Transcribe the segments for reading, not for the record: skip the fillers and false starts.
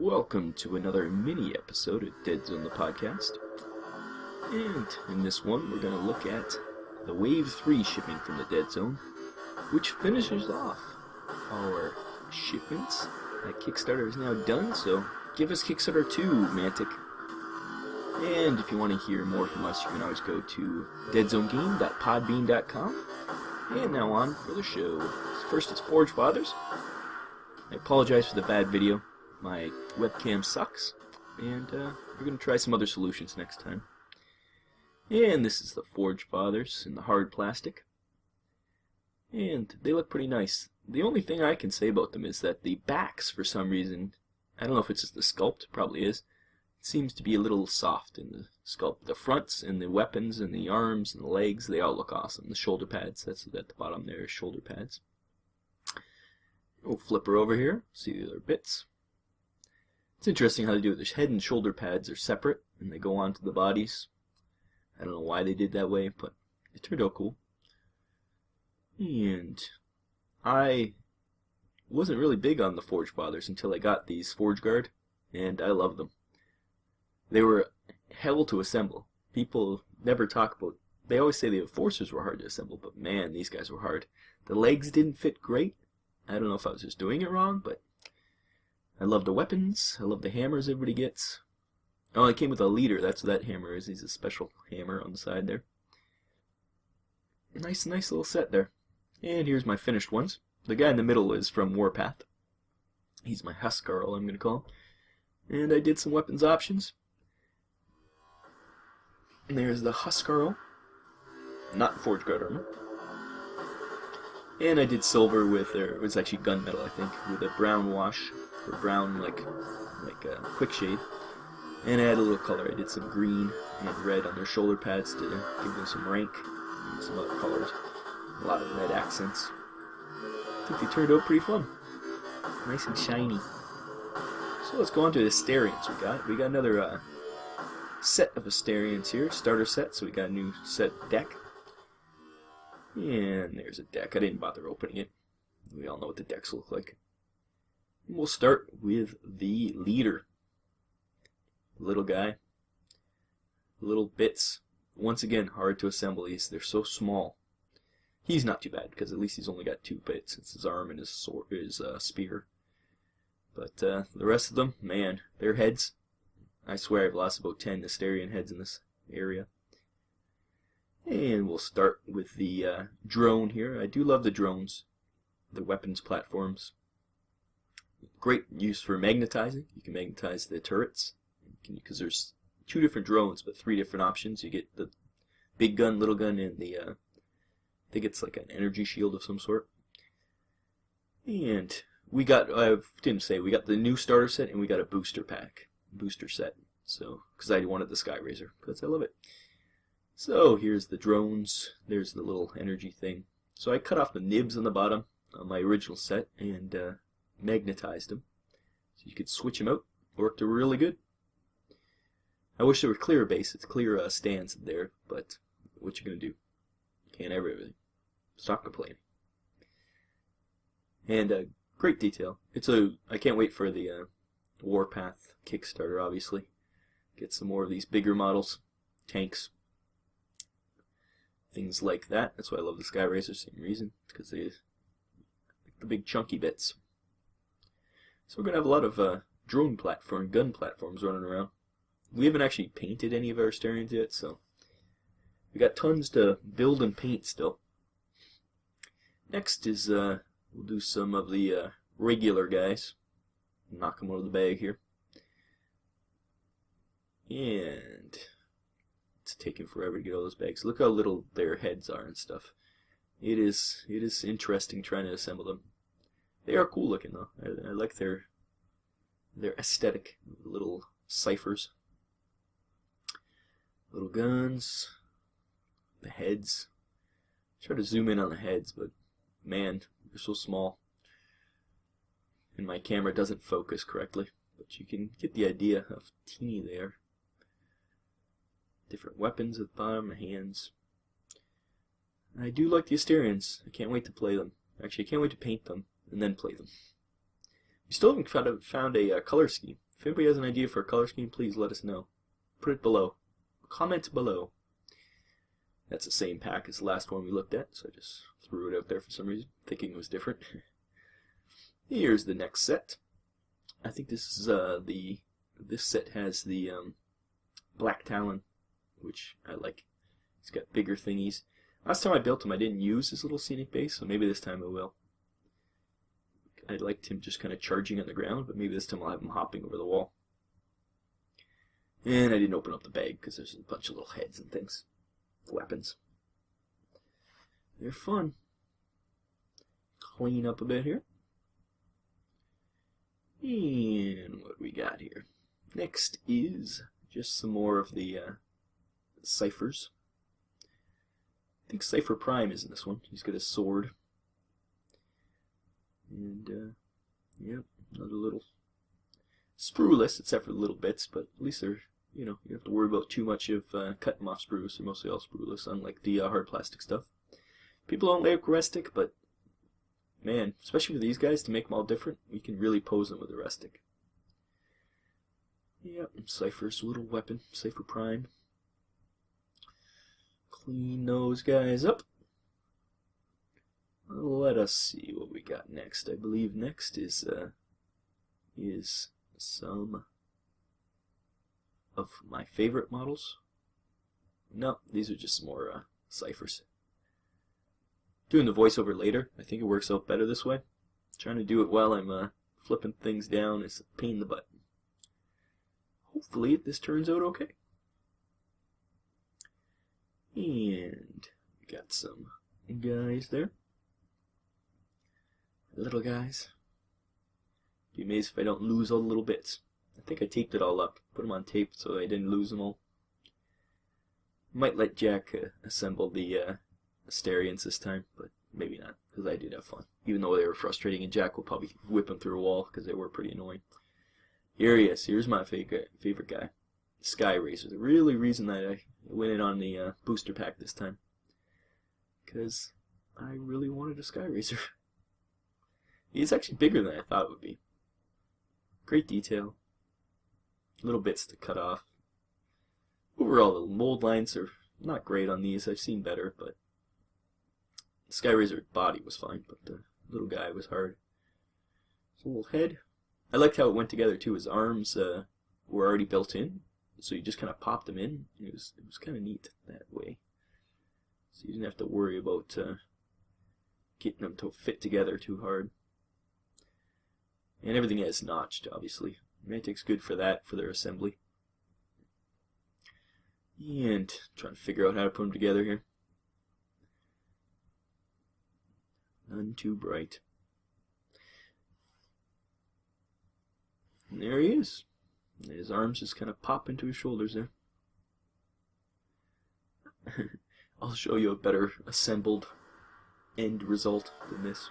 Welcome to another mini episode of Deadzone the podcast. And in this one, we're going to look at the Wave 3 shipment from the Deadzone, which finishes off our shipments. That Kickstarter is now done, so give us Kickstarter 2, Mantic. And if you want to hear more from us, you can always go to deadzonegame.podbean.com. And now on for the show. First, it's Forge Fathers. I apologize for the bad video. My webcam sucks, and we're going to try some other solutions next time. And this is the Forge Fathers in the hard plastic. And they look pretty nice. The only thing I can say about them is that the backs, for some reason, I don't know if it's just the sculpt, probably is, it seems to be a little soft in the sculpt. The fronts and the weapons and the arms and the legs, they all look awesome. The shoulder pads, that's at the bottom there, shoulder pads. We'll flip her over here, see the other bits. It's interesting how they do it. The head and shoulder pads are separate, and they go onto the bodies. I don't know why they did that way, but it turned out cool. And I wasn't really big on the Forge Fathers until I got these Forge Guard, and I love them. They were hell to assemble. People never talk about... They always say the Enforcers were hard to assemble, but man, these guys were hard. The legs didn't fit great. I don't know if I was just doing it wrong, but... I love the weapons. I love the hammers everybody gets. Oh, it came with a leader. That's what that hammer is. He's a special hammer on the side there. Nice little set there. And here's my finished ones. The guy in the middle is from Warpath. He's my Huskarl, I'm going to call him. And I did some weapons options. And there's the Huskarl. Not Forge Guard armor. And I did silver with, or it was actually gunmetal, I think, with a brown wash. Or brown, like quick shade. And I had a little color. I did some green and red on their shoulder pads to give them some rank and some other colors. A lot of red accents. I think they turned out pretty fun. Nice and shiny. So let's go on to the Asterians we got. We got another set of Asterians here. Starter set, so we got a new set deck. And there's a deck. I didn't bother opening it. We all know what the decks look like. We'll start with the leader. Little guy. Little bits. Once again, hard to assemble these. They're so small. He's not too bad, because at least he's only got 2 bits. It's his arm and his sword, his spear. But the rest of them, man, their heads. I swear I've lost about 10 Asterian heads in this area. And we'll start with the drone here. I do love the drones. The weapons platforms. Great use for magnetizing. You can magnetize the turrets because there's 2 different drones but 3 different options. You get the big gun, little gun, and the I think it's like an energy shield of some sort. And we got, I didn't say, we got the new starter set and we got a booster pack, booster set. So because I wanted the Sky Razor because I love it. So here's the drones. There's the little energy thing. So I cut off the nibs on the bottom on my original set and magnetized them so you could switch them out. Worked really good. I wish there were clear bases, clear stands there, but what you gonna do? Can't have everything. Stop complaining. And great detail. I can't wait for the Warpath Kickstarter. Obviously, get some more of these bigger models, tanks, things like that. That's why I love the Sky Razor. Same reason, because they like the big chunky bits. So we're going to have a lot of drone platform, gun platforms running around. We haven't actually painted any of our Asterians yet, so we got tons to build and paint still. Next is, we'll do some of the regular guys. Knock them out of the bag here. And it's taking forever to get all those bags. Look how little their heads are and stuff. It is interesting trying to assemble them. They are cool looking though. I like their aesthetic. Little ciphers. Little guns. The heads. Try to zoom in on the heads, but man, they're so small. And my camera doesn't focus correctly. But you can get the idea of how teeny they are. Different weapons at the bottom, hands. I do like the Asterians. I can't wait to play them. Actually, I can't wait to paint them and then play them. We still haven't found a color scheme. If anybody has an idea for a color scheme, please let us know. Put it below. Comment below. That's the same pack as the last one we looked at, so I just threw it out there for some reason, thinking it was different. Here's the next set. I think this is this set has the Black Talon, which I like. It's got bigger thingies. Last time I built him, I didn't use his little scenic base, so maybe this time I will. I liked him just kind of charging on the ground, but maybe this time I'll have him hopping over the wall. And I didn't open up the bag because there's a bunch of little heads and things. Weapons. They're fun. Clean up a bit here. And what we got here? Next is just some more of the ciphers. I think Cypher Prime is in this one. He's got a sword. And, yep, another little sprueless, except for the little bits, but at least they're, you know, you don't have to worry about too much of cutting them off sprues. They're mostly all sprueless, unlike the hard plastic stuff. People don't like rustic, but man, especially for these guys, to make them all different, we can really pose them with a rustic. Yep, Cypher's little weapon, Cypher Prime. Clean those guys up. Let us see what we got next. I believe next is some of my favorite models. No, these are just more ciphers. Doing the voiceover later, I think it works out better this way. Trying to do it while I'm flipping things down is a pain in the butt. Hopefully this turns out okay. And we got some guys there. Little guys. Be amazed if I don't lose all the little bits. I think I taped it all up. Put them on tape so I didn't lose them all. Might let Jack assemble the Asterians this time, but maybe not, because I did have fun. Even though they were frustrating, and Jack will probably whip them through a wall because they were pretty annoying. Here he is. Here's my favorite guy. Sky Racer. The really reason that I went in on the booster pack this time. Because I really wanted a Sky Racer. He's actually bigger than I thought it would be. Great detail. Little bits to cut off. Overall, the mold lines are not great on these. I've seen better, but the Sky Racer body was fine, but the little guy was hard. His little head. I liked how it went together too. His arms were already built in, so you just kind of popped them in. It was kind of neat that way. So you didn't have to worry about getting them to fit together too hard. And everything is notched, obviously. Mantic's good for that, for their assembly. And trying to figure out how to put them together here. None too bright. And there he is. And his arms just kind of pop into his shoulders there. I'll show you a better assembled end result than this.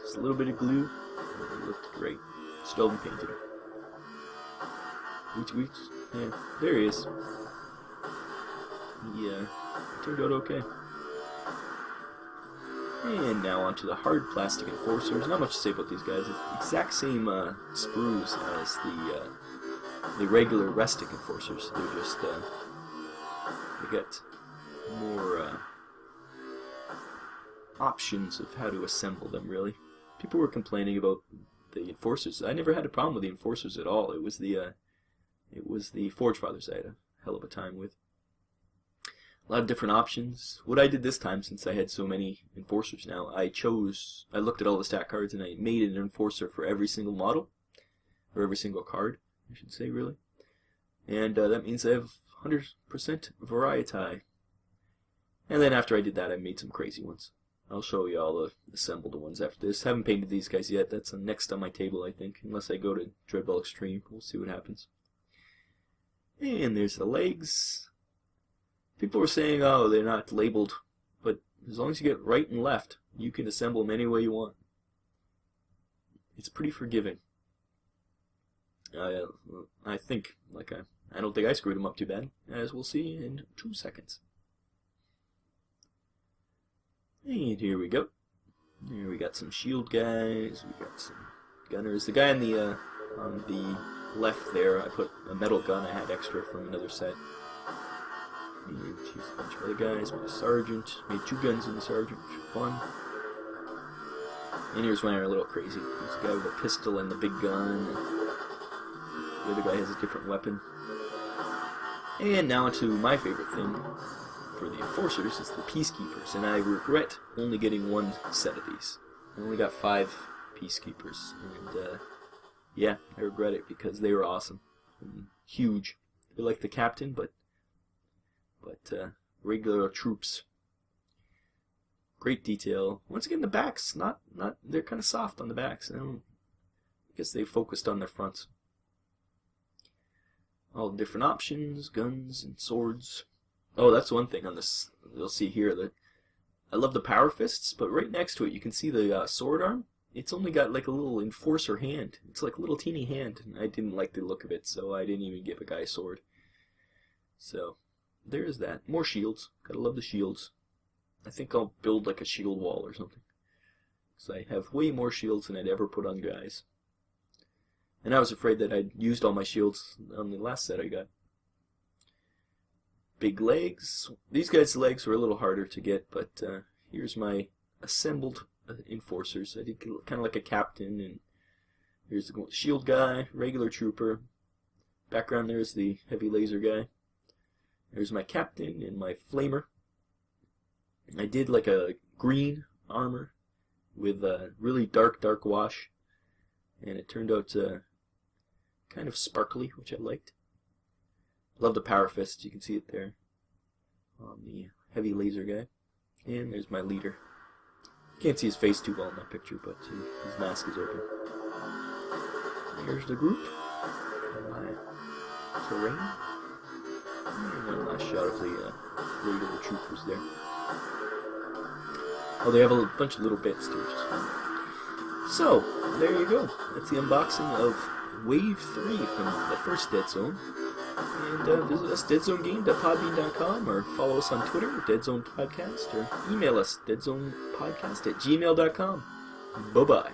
Just a little bit of glue. And it looked great. Still haven't painted him. Weeks. Yeah, there he is. He turned out okay. And now onto the hard plastic enforcers. Not much to say about these guys. It's the exact same sprues as the regular rustic enforcers. They're just they get more options of how to assemble them. Really, people were complaining about the enforcers. I never had a problem with the enforcers at all. It was the Forge Fathers I had a hell of a time with. A lot of different options. What I did this time, since I had so many enforcers now, I looked at all the stat cards and I made an enforcer for every single model, or every single card, I should say, really. And that means I have 100% variety. And then after I did that, I made some crazy ones. I'll show you all the assembled ones after this. Haven't painted these guys yet. That's next on my table, I think, unless I go to Dreadball Extreme. We'll see what happens. And there's the legs. People were saying, oh, they're not labeled, but as long as you get right and left, you can assemble them any way you want. It's pretty forgiving. I think, I don't think I screwed them up too bad, as we'll see in 2 seconds. And here we go. Here we got some shield guys, we got some gunners. The guy on the On the left there, I put a metal gun I had extra from another set. And here's a bunch of other guys. My sergeant. Made 2 guns in the sergeant, which was fun. And here's when I'm a little crazy. There's a guy with a pistol and the big gun. And the other guy has a different weapon. And now to my favorite thing for the enforcers is the peacekeepers. And I regret only getting 1 set of these. I only got 5 peacekeepers. And yeah, I regret it because they were awesome. And huge. They're like the captain, but regular troops. Great detail. Once again, the backs, they're kind of soft on the backs. I guess they focused on their fronts. All the different options, guns and swords. Oh, that's one thing on this. You'll see here that I love the power fists, but right next to it you can see the sword arm. It's only got like a little enforcer hand. It's like a little teeny hand, and I didn't like the look of it, so I didn't even give a guy a sword. So there's that. More shields. Gotta love the shields. I think I'll build like a shield wall or something, because I have way more shields than I'd ever put on guys. And I was afraid that I'd used all my shields on the last set I got. Big legs. These guys' legs were a little harder to get, but here's my assembled enforcers. I did kind of like a captain, and here's the shield guy, regular trooper. Background there's the heavy laser guy. There's my captain and my flamer. I did like a green armor with a really dark wash, and it turned out kind of sparkly, which I liked. Love the power fist. You can see it there on the heavy laser guy. And there's my leader. Can't see his face too well in that picture, but his mask is open. Here's the group. My terrain. And one last shot of the regular troopers there. Oh, they have a bunch of little bits too, which is fun. So, there you go. That's the unboxing of Wave 3 from the first Deadzone. And visit us, deadzonegame.podbean.com, or follow us on Twitter, Deadzone Podcast, or email us, deadzonepodcast@gmail.com. Bye-bye.